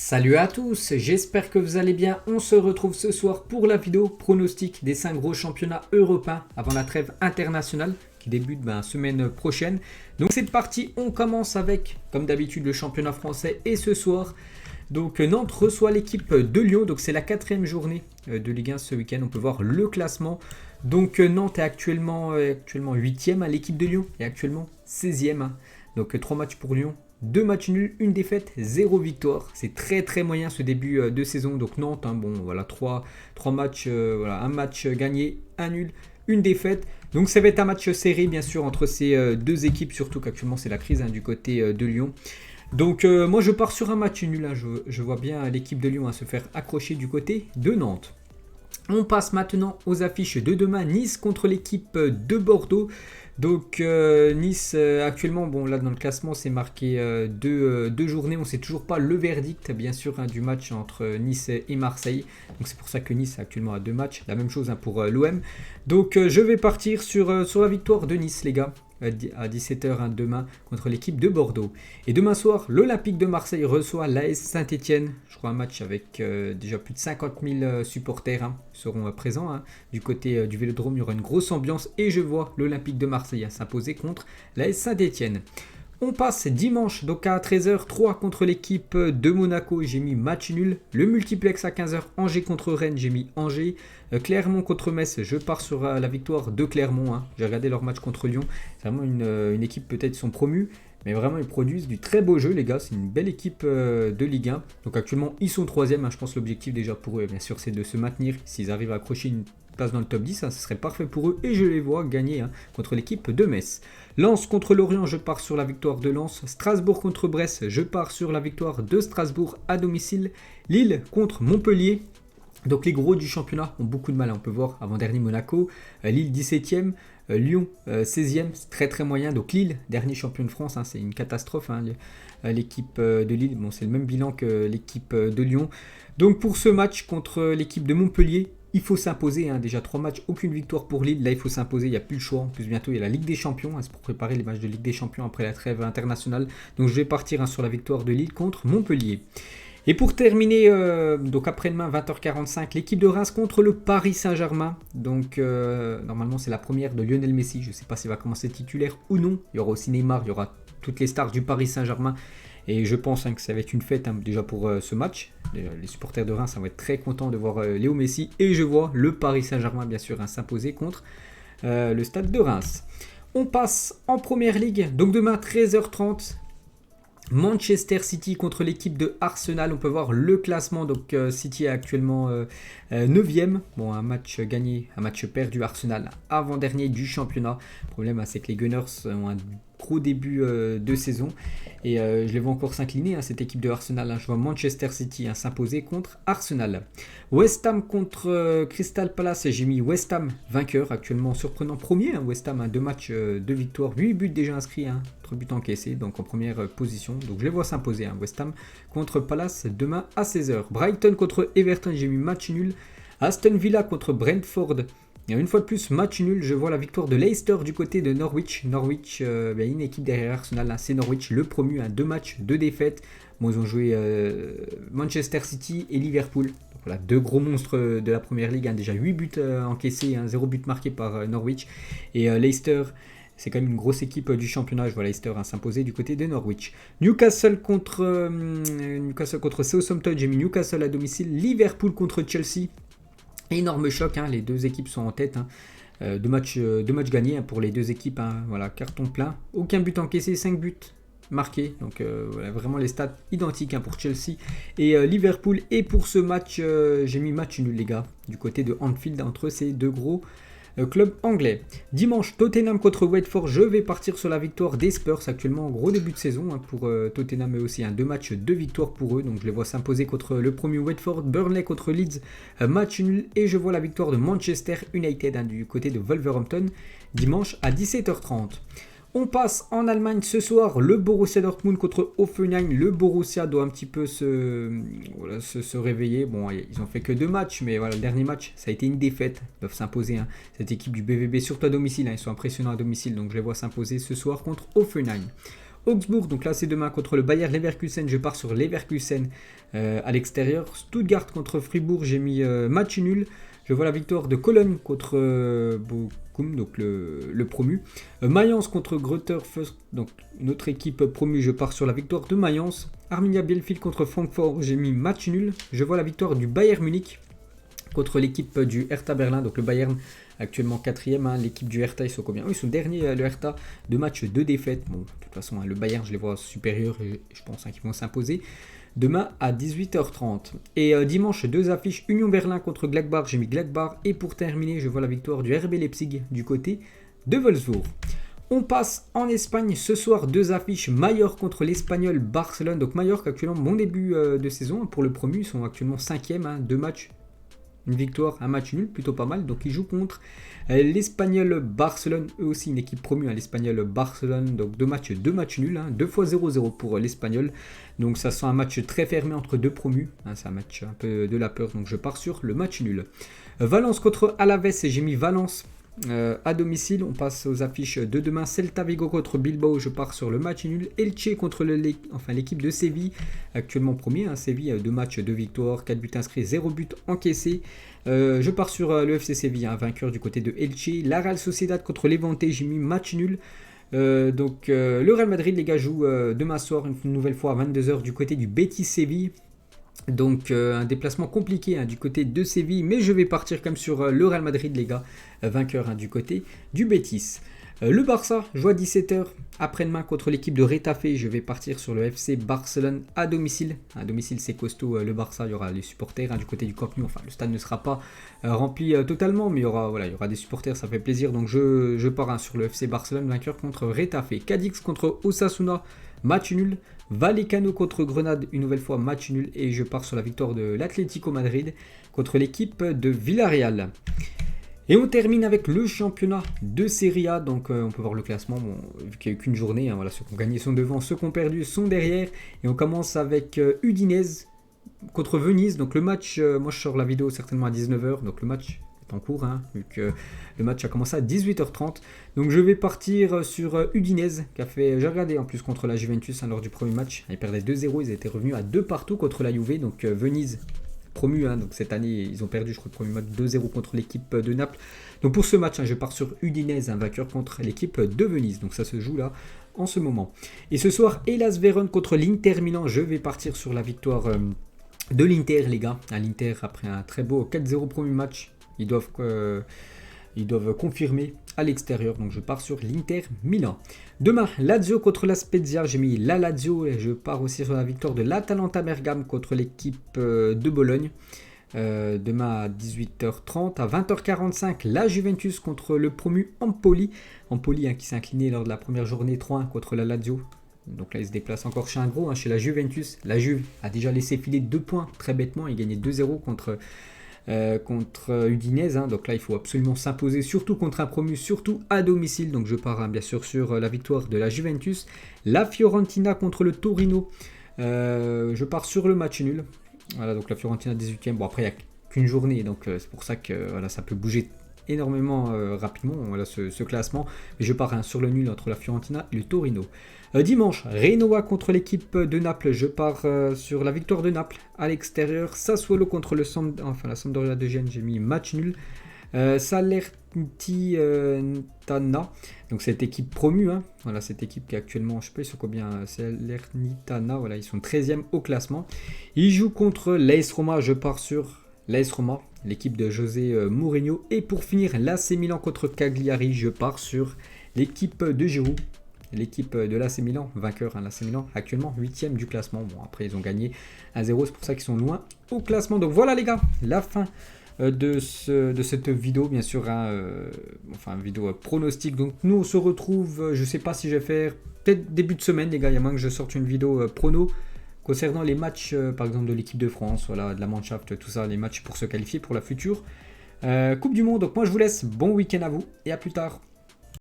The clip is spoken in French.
Salut à tous, j'espère que vous allez bien. On se retrouve ce soir pour la vidéo pronostic des 5 gros championnats européens avant la trêve internationale qui débute semaine prochaine. Donc c'est parti, on commence avec, comme d'habitude, le championnat français et ce soir. Donc Nantes reçoit l'équipe de Lyon, donc c'est la 4e journée de Ligue 1 ce week-end. On peut voir le classement. Donc Nantes est actuellement 8e, l'équipe de Lyon est actuellement 16e. Donc 3 matchs pour Lyon. 2 matchs nuls, une défaite, 0 victoire. C'est très très moyen ce début de saison. Donc Nantes, 3 matchs, un match gagné, un nul, une défaite. Donc ça va être un match serré bien sûr entre ces deux équipes, surtout qu'actuellement c'est la crise du côté de Lyon. Donc moi je pars sur un match nul. Je vois bien l'équipe de Lyon se faire accrocher du côté de Nantes. On passe maintenant aux affiches de demain. Nice contre l'équipe de Bordeaux. Donc Nice actuellement, là dans le classement c'est marqué deux journées, on ne sait toujours pas le verdict bien sûr du match entre Nice et Marseille. Donc c'est pour ça que Nice actuellement a 2 matchs, la même chose pour l'OM. Donc je vais partir sur la victoire de Nice les gars, à 17h demain contre l'équipe de Bordeaux. Et demain soir, l'Olympique de Marseille reçoit l'AS Saint-Etienne. Je crois un match avec déjà plus de 50 000 supporters seront présents. Du côté du Vélodrome, il y aura une grosse ambiance et je vois l'Olympique de Marseille s'imposer contre l'AS Saint-Etienne. On passe dimanche, donc à 13h, 3 contre l'équipe de Monaco, j'ai mis match nul. Le multiplex à 15h, Angers contre Rennes, j'ai mis Angers. Clermont contre Metz, je pars sur la victoire de Clermont. J'ai regardé leur match contre Lyon, c'est vraiment une équipe, peut-être ils sont promus, mais vraiment ils produisent du très beau jeu les gars, c'est une belle équipe de Ligue 1. Donc actuellement ils sont 3e, je pense que l'objectif déjà pour eux bien sûr c'est de se maintenir. S'ils arrivent à accrocher une place dans le top 10, ce serait parfait pour eux et je les vois gagner contre l'équipe de Metz. Lens contre Lorient, je pars sur la victoire de Lens. Strasbourg contre Brest, je pars sur la victoire de Strasbourg à domicile. Lille contre Montpellier. Donc les gros du championnat ont beaucoup de mal, on peut voir avant-dernier Monaco, Lille 17e, Lyon 16e, c'est très très moyen. Donc Lille, dernier champion de France, c'est une catastrophe. L'équipe de Lille, c'est le même bilan que l'équipe de Lyon. Donc pour ce match contre l'équipe de Montpellier, il faut s'imposer, déjà 3 matchs, aucune victoire pour Lille. Là il faut s'imposer, il n'y a plus le choix. En plus bientôt il y a la Ligue des Champions, c'est pour préparer les matchs de Ligue des Champions après la trêve internationale. Donc je vais partir sur la victoire de Lille contre Montpellier. Et pour terminer, donc après-demain 20h45, l'équipe de Reims contre le Paris Saint-Germain. Donc normalement c'est la première de Lionel Messi, je ne sais pas s'il va commencer titulaire ou non. Il y aura aussi Neymar, il y aura toutes les stars du Paris Saint-Germain. Et je pense que ça va être une fête déjà pour ce match. Les supporters de Reims vont être très contents de voir Léo Messi. Et je vois le Paris Saint-Germain bien sûr s'imposer contre le stade de Reims. On passe en première ligue, donc demain 13h30. Manchester City contre l'équipe de Arsenal. On peut voir le classement. Donc City est actuellement 9e. Un match gagné, un match perdu. Arsenal avant-dernier du championnat. Le problème c'est que les Gunners ont un gros début de saison. Et je les vois encore s'incliner, cette équipe de Arsenal. Je vois Manchester City s'imposer contre Arsenal. West Ham contre Crystal Palace. J'ai mis West Ham vainqueur, actuellement surprenant premier. West Ham 2 matchs, 2 victoires, 8 buts déjà inscrits, 3 buts encaissés, donc en première position. Donc je les vois s'imposer. West Ham contre Palace demain à 16h. Brighton contre Everton, j'ai mis match nul. Aston Villa contre Brentford. Et une fois de plus, match nul, je vois la victoire de Leicester du côté de Norwich. Norwich, une équipe derrière Arsenal, c'est Norwich, le promu, 2 matchs, 2 défaites. Ils ont joué Manchester City et Liverpool. Donc, voilà, 2 gros monstres de la première ligue, déjà 8 buts encaissés, 0 but marqué par Norwich. Et Leicester, c'est quand même une grosse équipe du championnat. Je vois Leicester s'imposer du côté de Norwich. Newcastle contre Southampton, j'ai mis Newcastle à domicile. Liverpool contre Chelsea. Énorme choc, les 2 équipes sont en tête. 2 matchs gagnés pour les 2 équipes. Carton plein. Aucun but encaissé, 5 buts marqués. Donc vraiment les stats identiques pour Chelsea et Liverpool. Et pour ce match, j'ai mis match nul les gars, du côté de Anfield entre ces 2 gros club anglais. Dimanche, Tottenham contre Watford. Je vais partir sur la victoire des Spurs. Actuellement, gros début de saison pour Tottenham, mais aussi 2 matchs, 2 victoires pour eux. Donc je les vois s'imposer contre le premier Watford. Burnley contre Leeds, match nul. Et je vois la victoire de Manchester United du côté de Wolverhampton dimanche à 17h30. On passe en Allemagne ce soir, le Borussia Dortmund contre Hoffenheim. Le Borussia doit un petit peu se réveiller. Ils ont fait que 2 matchs, mais le dernier match, ça a été une défaite. Ils doivent s'imposer. Cette équipe du BVB, surtout à domicile. Ils sont impressionnants à domicile, donc je les vois s'imposer ce soir contre Hoffenheim. Augsbourg, donc là c'est demain contre le Bayer Leverkusen, je pars sur Leverkusen à l'extérieur. Stuttgart contre Fribourg, j'ai mis match nul. Je vois la victoire de Cologne contre Bochum, donc le promu. Mayence contre Greuther Fürth, donc une autre équipe promue, je pars sur la victoire de Mayence. Arminia Bielefeld contre Francfort, j'ai mis match nul. Je vois la victoire du Bayern Munich contre l'équipe du Hertha Berlin, donc le Bayern actuellement 4e, hein. L'équipe du Hertha, ils sont combien? Ils sont derniers, le Hertha, 2 matchs, 2 défaites. Bon, de toute façon, hein, le Bayern, je les vois supérieurs et je pense qu'ils vont s'imposer. Demain à 18h30. Et dimanche, 2 affiches. Union Berlin contre Gladbach, j'ai mis Gladbach. Et pour terminer, je vois la victoire du RB Leipzig du côté de Wolfsburg. On passe en Espagne. Ce soir, 2 affiches. Mallorca contre l'Espagnol Barcelone. Donc Mallorca, actuellement, bon début de saison. Pour le promu, ils sont actuellement 5e. Hein, 2 matchs. Une victoire, un match nul, plutôt pas mal. Donc ils jouent contre l'Espagnol Barcelone, eux aussi une équipe promue, hein, l'Espagnol Barcelone. Donc 2 matchs nuls, hein, 2 fois 0-0 pour l'Espagnol. Donc ça sent un match très fermé entre 2 promus. Hein, c'est un match un peu de la peur, donc je pars sur le match nul. Valence contre Alaves, et j'ai mis Valence à domicile. On passe aux affiches de demain. Celta Vigo contre Bilbao, je pars sur le match nul. Elche contre l'équipe de Séville, actuellement premier. Hein, Séville, 2 matchs, 2 victoires, 4 buts inscrits, 0 buts encaissés. Je pars sur le FC Séville, hein, vainqueur du côté de Elche. La Real Sociedad contre Levante, j'ai mis match nul. Le Real Madrid, les gars, joue demain soir une nouvelle fois à 22h du côté du Betis Séville. Donc un déplacement compliqué, hein, du côté de Séville, mais je vais partir comme sur le Real Madrid, les gars, vainqueur, hein, du côté du Betis. Le Barça joue à 17h après-demain contre l'équipe de Retafe. Je vais partir sur le FC Barcelone à domicile. À domicile, c'est costaud, le Barça. Il y aura les supporters, hein, du côté du Camp Nou. Enfin, le stade ne sera pas rempli totalement, mais il y aura des supporters, ça fait plaisir. Donc je pars, hein, sur le FC Barcelone, vainqueur contre Retafe. Cadix contre Osasuna, match nul. Vallecano contre Grenade, une nouvelle fois match nul. Et je pars sur la victoire de l'Atlético Madrid contre l'équipe de Villarreal. Et on termine avec le championnat de Serie A. Donc on peut voir le classement, bon, vu qu'il n'y a eu qu'une journée, hein, voilà, ceux qui ont gagné sont devant, ceux qui ont perdu sont derrière. Et on commence avec Udinese contre Venise. Donc le match, moi je sors la vidéo certainement à 19h, donc le match est en cours, hein, vu que le match a commencé à 18h30. Donc je vais partir sur Udinese, qui a fait, j'ai regardé en plus contre la Juventus, hein, lors du premier match. Ils perdaient 2-0, ils étaient revenus à 2 partout contre la Juve. Donc Venise promu, hein, donc cette année ils ont perdu, je crois, le premier match 2-0 contre l'équipe de Naples. Donc pour ce match, hein, je pars sur Udinese, un vainqueur contre l'équipe de Venise. Donc ça se joue là en ce moment. Et ce soir, Hellas Vérone contre l'Inter Milan. Je vais partir sur la victoire de l'Inter, les gars. L'Inter, après un très beau 4-0 premier match, ils doivent confirmer à l'extérieur. Donc je pars sur l'Inter Milan. Demain, Lazio contre la Spezia. J'ai mis la Lazio et je pars aussi sur la victoire de l'Atalanta Bergame contre l'équipe de Bologne. Demain à 18h30. À 20h45, la Juventus contre le promu Empoli. Empoli, hein, qui s'est incliné lors de la première journée 3-1 contre la Lazio. Donc là, il se déplace encore chez un gros, hein, chez la Juventus. La Juve a déjà laissé filer 2 points très bêtement. Il gagnait 2-0 contre Udinese, hein. Donc là il faut absolument s'imposer, surtout contre un promu, surtout à domicile. Donc je pars, hein, bien sûr sur la victoire de la Juventus. La Fiorentina contre le Torino, je pars sur le match nul. Voilà, donc la Fiorentina 18e, bon après il n'y a qu'une journée, donc c'est pour ça que voilà, ça peut bouger énormément rapidement, voilà, ce classement. Mais je pars, hein, sur le nul entre la Fiorentina et le Torino. Dimanche, Genoa contre l'équipe de Naples. Je pars sur la victoire de Naples à l'extérieur. Sassuolo contre la Sampdoria de Gênes. J'ai mis match nul. Salernitana, donc cette équipe promue, hein. Voilà, cette équipe qui est actuellement, je sais pas ils sont combien, Salernitana, voilà, ils sont 13e au classement. Ils jouent contre l'AS Roma. Je pars sur l'AS Roma, l'équipe de José Mourinho. Et pour finir, l'AC Milan contre Cagliari. Je pars sur l'équipe de Giroud, l'équipe de l'AC Milan, vainqueur, hein, l'AC Milan, actuellement 8e du classement. Bon, après ils ont gagné 1-0, c'est pour ça qu'ils sont loin au classement. Donc voilà les gars, la fin de cette vidéo, bien sûr, hein, vidéo pronostic. Donc nous on se retrouve, je sais pas si je vais faire, peut-être début de semaine les gars, il y a moins que je sorte une vidéo prono concernant les matchs, par exemple de l'équipe de France, voilà, de la Mannschaft, tout ça, les matchs pour se qualifier pour la future Coupe du Monde. Donc moi je vous laisse, bon week-end à vous et à plus tard.